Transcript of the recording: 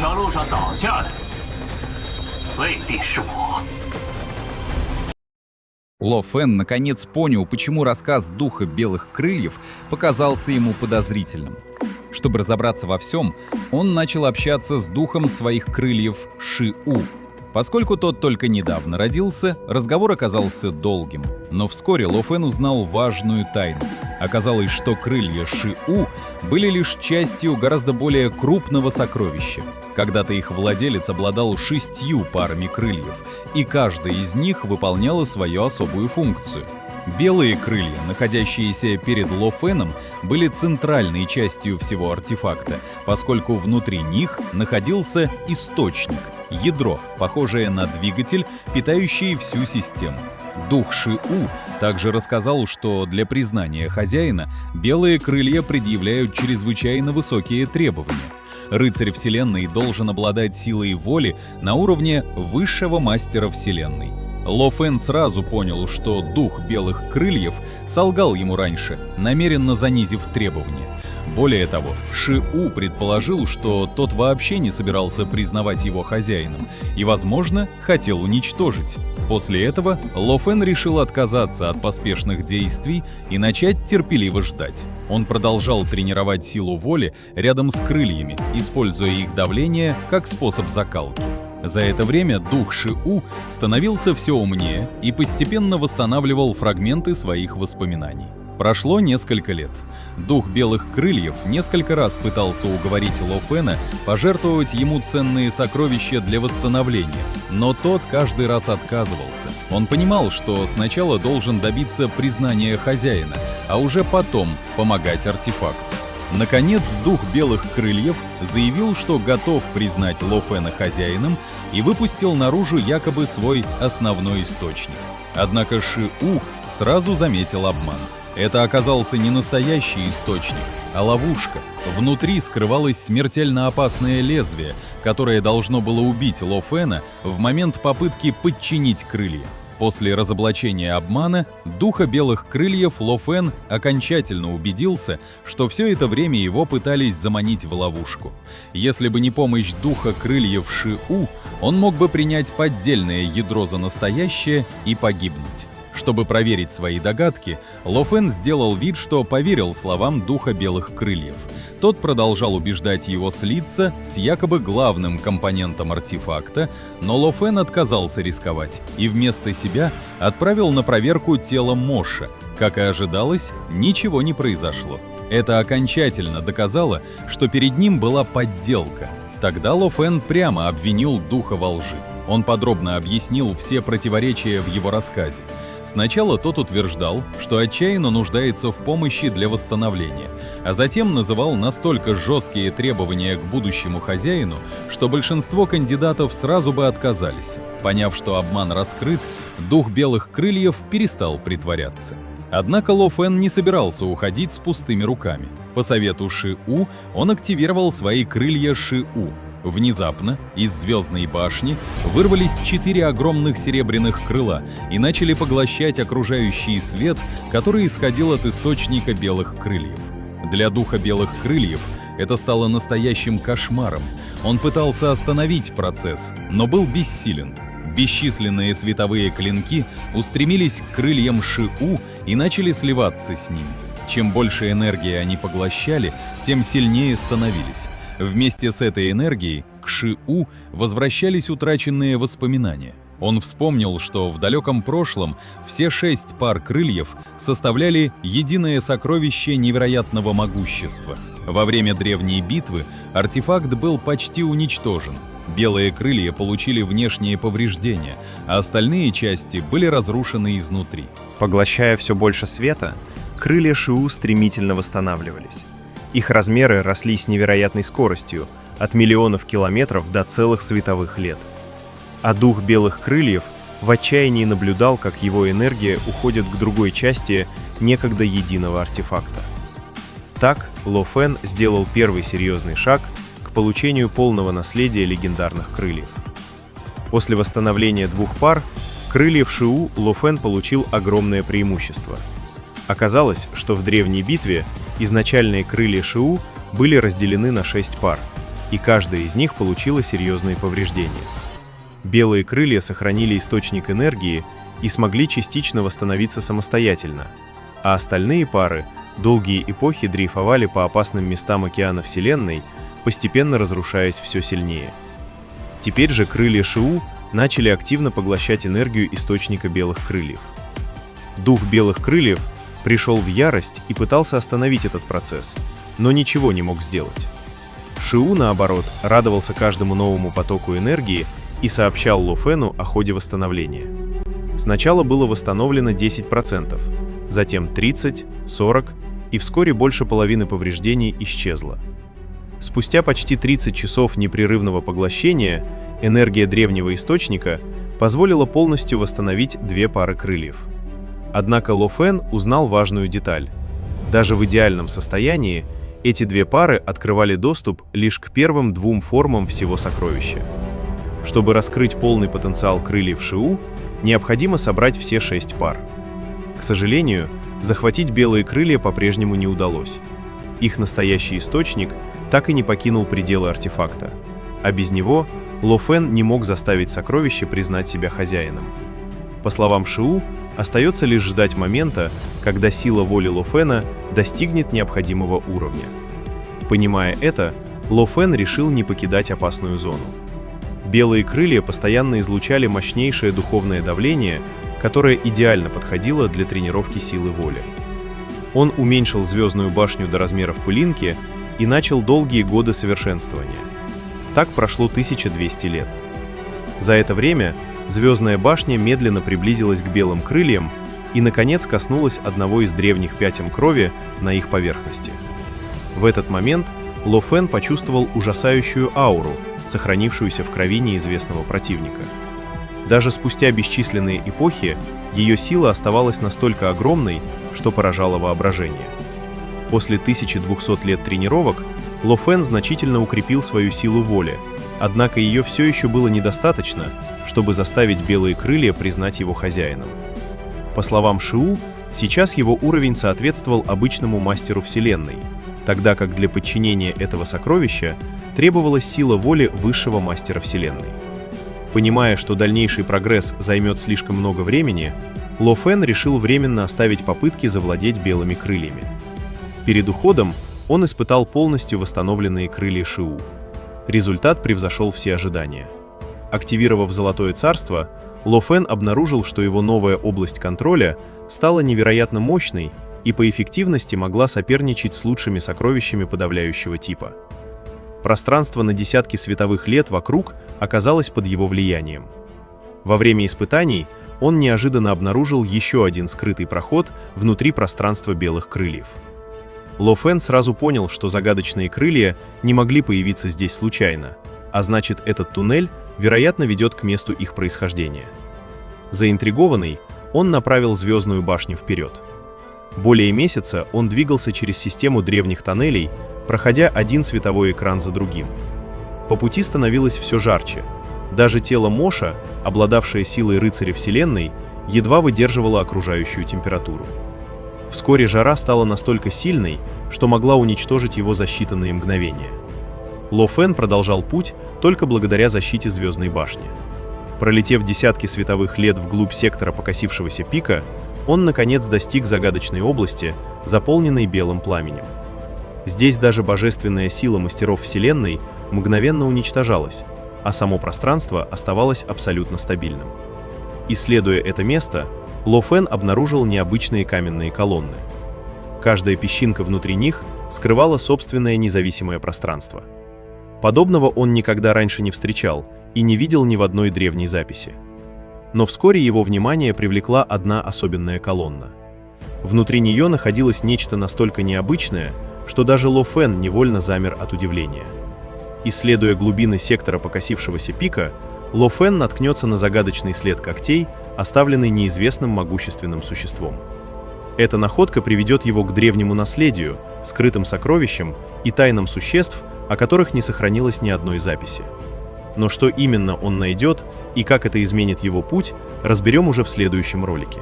条路上倒下的未必是我。 Ло Фэн наконец понял, почему рассказ Духа Белых Крыльев показался ему подозрительным. Чтобы разобраться во всем, он начал общаться с духом своих крыльев Ши-У. Поскольку тот только недавно родился, разговор оказался долгим. Но вскоре Ло Фэн узнал важную тайну. Оказалось, что крылья Ши-У были лишь частью гораздо более крупного сокровища. Когда-то их владелец обладал 6 парами крыльев, и каждая из них выполняла свою особую функцию. Белые крылья, находящиеся перед Ло Фэном, были центральной частью всего артефакта, поскольку внутри них находился источник, ядро, похожее на двигатель, питающий всю систему. Дух Ши-У также рассказал, что для признания хозяина белые крылья предъявляют чрезвычайно высокие требования. Рыцарь Вселенной должен обладать силой воли на уровне высшего мастера Вселенной. Ло Фэн сразу понял, что дух белых крыльев солгал ему раньше, намеренно занизив требования. Более того, Ши-У предположил, что тот вообще не собирался признавать его хозяином и, возможно, хотел уничтожить. После этого Ло Фэн решил отказаться от поспешных действий и начать терпеливо ждать. Он продолжал тренировать силу воли рядом с крыльями, используя их давление как способ закалки. За это время дух Ши-У становился все умнее и постепенно восстанавливал фрагменты своих воспоминаний. Прошло несколько лет. Дух белых крыльев несколько раз пытался уговорить Ло Фэна пожертвовать ему ценные сокровища для восстановления, но тот каждый раз отказывался. Он понимал, что сначала должен добиться признания хозяина, а уже потом помогать артефакту. Наконец, дух белых крыльев заявил, что готов признать Ло Фэна хозяином и выпустил наружу якобы свой основной источник. Однако Ши-У сразу заметил обман. Это оказался не настоящий источник, а ловушка. Внутри скрывалось смертельно опасное лезвие, которое должно было убить Ло Фэна в момент попытки подчинить крылья. После разоблачения обмана духа белых крыльев Ло Фэн окончательно убедился, что все это время его пытались заманить в ловушку. Если бы не помощь духа крыльев Ши-У, он мог бы принять поддельное ядро за настоящее и погибнуть. Чтобы проверить свои догадки, Ло Фэн сделал вид, что поверил словам духа белых крыльев. Тот продолжал убеждать его слиться с якобы главным компонентом артефакта, но Ло Фэн отказался рисковать и вместо себя отправил на проверку тело Моша. Как и ожидалось, ничего не произошло. Это окончательно доказало, что перед ним была подделка. Тогда Ло Фэн прямо обвинил духа во лжи. Он подробно объяснил все противоречия в его рассказе. Сначала тот утверждал, что отчаянно нуждается в помощи для восстановления, а затем называл настолько жесткие требования к будущему хозяину, что большинство кандидатов сразу бы отказались. Поняв, что обман раскрыт, дух белых крыльев перестал притворяться. Однако Ло Фэн не собирался уходить с пустыми руками. По совету Ши-У он активировал свои крылья Ши-У. Внезапно из звездной башни вырвались 4 огромных серебряных крыла и начали поглощать окружающий свет, который исходил от источника белых крыльев. Для духа белых крыльев это стало настоящим кошмаром. Он пытался остановить процесс, но был бессилен. Бесчисленные световые клинки устремились к крыльям Ши-У и начали сливаться с ними. Чем больше энергии они поглощали, тем сильнее становились. Вместе с этой энергией к Ши-У возвращались утраченные воспоминания. Он вспомнил, что в далеком прошлом все 6 пар крыльев составляли единое сокровище невероятного могущества. Во время древней битвы артефакт был почти уничтожен. Белые крылья получили внешние повреждения, а остальные части были разрушены изнутри. Поглощая все больше света, крылья Ши-У стремительно восстанавливались. Их размеры росли с невероятной скоростью, от миллионов километров до целых световых лет. А дух белых крыльев в отчаянии наблюдал, как его энергия уходит к другой части некогда единого артефакта. Так Ло Фэн сделал первый серьезный шаг к получению полного наследия легендарных крыльев. После восстановления 2 пар крыльев Ши-У Ло Фэн получил огромное преимущество. Оказалось, что в древней битве изначальные крылья Ши-У были разделены на 6 пар, и каждая из них получила серьезные повреждения. Белые крылья сохранили источник энергии и смогли частично восстановиться самостоятельно, а остальные пары долгие эпохи дрейфовали по опасным местам океана Вселенной, постепенно разрушаясь все сильнее. Теперь же крылья Шиу начали активно поглощать энергию источника белых крыльев. Дух белых крыльев пришел в ярость и пытался остановить этот процесс, но ничего не мог сделать. Шиу, наоборот, радовался каждому новому потоку энергии и сообщал Ло Фэну о ходе восстановления. Сначала было восстановлено 10%, затем 30%, 40%, и вскоре больше половины повреждений исчезло. Спустя почти 30 часов непрерывного поглощения энергия древнего источника позволила полностью восстановить 2 пары крыльев. Однако Ло Фэн узнал важную деталь. Даже в идеальном состоянии эти 2 пары открывали доступ лишь к первым 2 формам всего сокровища. Чтобы раскрыть полный потенциал крыльев Шиу, необходимо собрать все 6 пар. К сожалению, захватить белые крылья по-прежнему не удалось. Их настоящий источник так и не покинул пределы артефакта, а без него Ло Фэн не мог заставить сокровище признать себя хозяином. По словам Шиу, остается лишь ждать момента, когда сила воли Ло Фэна достигнет необходимого уровня. Понимая это, Ло Фэн решил не покидать опасную зону. Белые крылья постоянно излучали мощнейшее духовное давление, которое идеально подходило для тренировки силы воли. Он уменьшил звездную башню до размеров пылинки и начал долгие годы совершенствования. Так прошло 1200 лет. За это время звездная башня медленно приблизилась к белым крыльям и, наконец, коснулась одного из древних пятен крови на их поверхности. В этот момент Ло Фэн почувствовал ужасающую ауру, сохранившуюся в крови неизвестного противника. Даже спустя бесчисленные эпохи ее сила оставалась настолько огромной, что поражало воображение. После 1200 лет тренировок Ло Фэн значительно укрепил свою силу воли, однако ее все еще было недостаточно, чтобы заставить белые крылья признать его хозяином. По словам Шиу, сейчас его уровень соответствовал обычному мастеру Вселенной, тогда как для подчинения этого сокровища требовалась сила воли высшего мастера Вселенной. Понимая, что дальнейший прогресс займет слишком много времени, Ло Фэн решил временно оставить попытки завладеть белыми крыльями. Перед уходом он испытал полностью восстановленные крылья Шиу. Результат превзошел все ожидания. Активировав Золотое Царство, Ло Фэн обнаружил, что его новая область контроля стала невероятно мощной и по эффективности могла соперничать с лучшими сокровищами подавляющего типа. Пространство на десятки световых лет вокруг оказалось под его влиянием. Во время испытаний он неожиданно обнаружил еще один скрытый проход внутри пространства белых крыльев. Ло Фэн сразу понял, что загадочные крылья не могли появиться здесь случайно, а значит, этот туннель, вероятно, ведет к месту их происхождения. Заинтригованный, он направил звездную башню вперед. Более месяца он двигался через систему древних тоннелей, проходя один световой экран за другим. По пути становилось все жарче. Даже тело Моша, обладавшее силой рыцаря Вселенной, едва выдерживало окружающую температуру. Вскоре жара стала настолько сильной, что могла уничтожить его за считанные мгновения. Ло Фэн продолжал путь только благодаря защите звездной башни. Пролетев десятки световых лет вглубь сектора покосившегося пика, он, наконец, достиг загадочной области, заполненной белым пламенем. Здесь даже божественная сила мастеров Вселенной мгновенно уничтожалась, а само пространство оставалось абсолютно стабильным. Исследуя это место, Ло Фэн обнаружил необычные каменные колонны. Каждая песчинка внутри них скрывала собственное независимое пространство. Подобного он никогда раньше не встречал и не видел ни в одной древней записи. Но вскоре его внимание привлекла одна особенная колонна. Внутри нее находилось нечто настолько необычное, что даже Ло Фэн невольно замер от удивления. Исследуя глубины сектора покосившегося пика, Ло Фэн наткнется на загадочный след когтей, оставленный неизвестным могущественным существом. Эта находка приведет его к древнему наследию, скрытым сокровищам и тайнам существ, о которых не сохранилось ни одной записи. Но что именно он найдет и как это изменит его путь, разберем уже в следующем ролике.